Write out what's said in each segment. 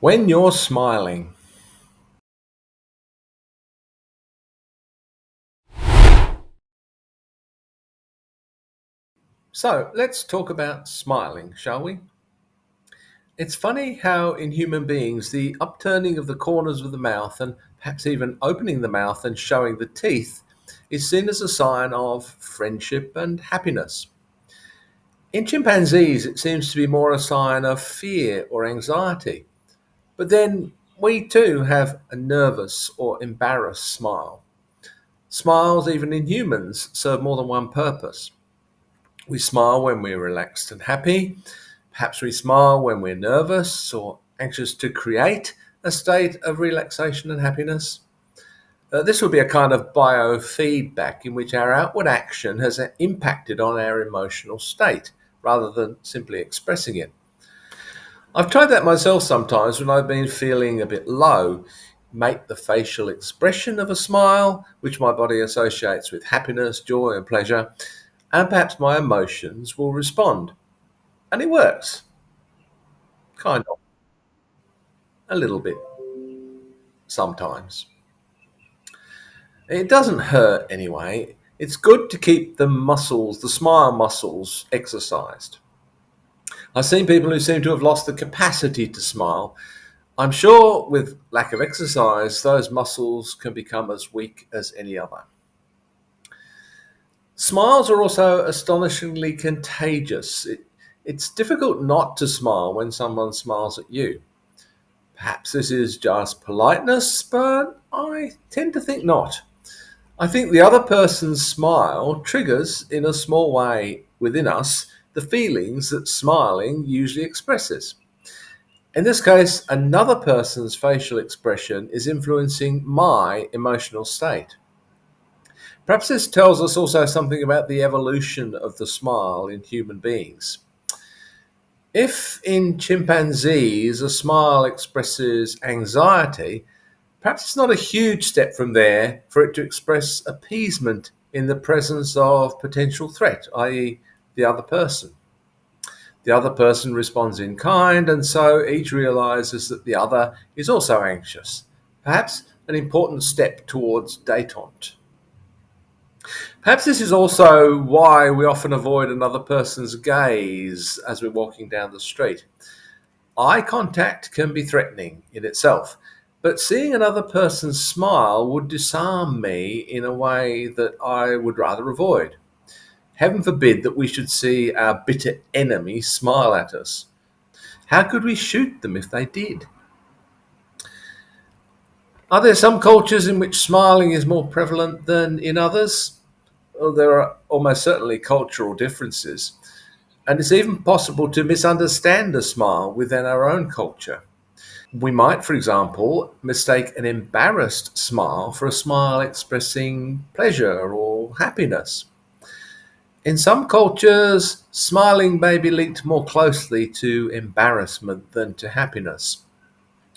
When you're smiling. So let's talk about smiling, shall we? It's funny how in human beings the upturning of the corners of the mouth and perhaps even opening the mouth and showing the teeth is seen as a sign of friendship and happiness. In chimpanzees, it seems to be more a sign of fear or anxiety. But then we too have a nervous or embarrassed smile. Smiles, even in humans, serve more than one purpose. We smile when we're relaxed and happy. Perhaps we smile when we're nervous or anxious to create a state of relaxation and happiness. This would be a kind of biofeedback in which our outward action has impacted on our emotional state rather than simply expressing it. I've tried that myself sometimes when I've been feeling a bit low. Make the facial expression of a smile, which my body associates with happiness, joy, and pleasure, and perhaps my emotions will respond. And it works, kind of, a little bit, sometimes. It doesn't hurt anyway. It's good to keep the muscles, the smile muscles, exercised. I've seen people who seem to have lost the capacity to smile. I'm sure with lack of exercise, those muscles can become as weak as any other. Smiles are also astonishingly contagious. It's difficult not to smile when someone smiles at you. Perhaps this is just politeness, but I tend to think not. I think the other person's smile triggers, in a small way within us, the feelings that smiling usually expresses. In this case, another person's facial expression is influencing my emotional state. Perhaps this tells us also something about the evolution of the smile in human beings. If in chimpanzees a smile expresses anxiety, perhaps it's not a huge step from there for it to express appeasement in the presence of potential threat, i.e., the other person. The other person responds in kind, and so each realizes that the other is also anxious. Perhaps an important step towards detente. Perhaps this is also why we often avoid another person's gaze as we're walking down the street. Eye contact can be threatening in itself, but seeing another person smile would disarm me in a way that I would rather avoid. Heaven forbid that we should see our bitter enemy smile at us. How could we shoot them if they did? Are there some cultures in which smiling is more prevalent than in others? Well, there are almost certainly cultural differences, and it's even possible to misunderstand a smile within our own culture. We might, for example, mistake an embarrassed smile for a smile expressing pleasure or happiness. In some cultures, smiling may be linked more closely to embarrassment than to happiness.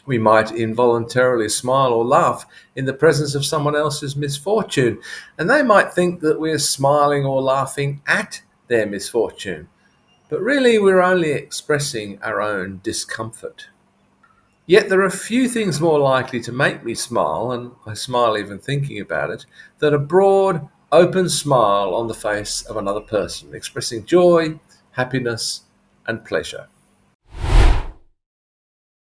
We might involuntarily smile or laugh in the presence of someone else's misfortune, and they might think that we're smiling or laughing at their misfortune. But really, we're only expressing our own discomfort. Yet there are few things more likely to make me smile, and I smile even thinking about it, than a broad, open smile on the face of another person, expressing joy, happiness, and pleasure.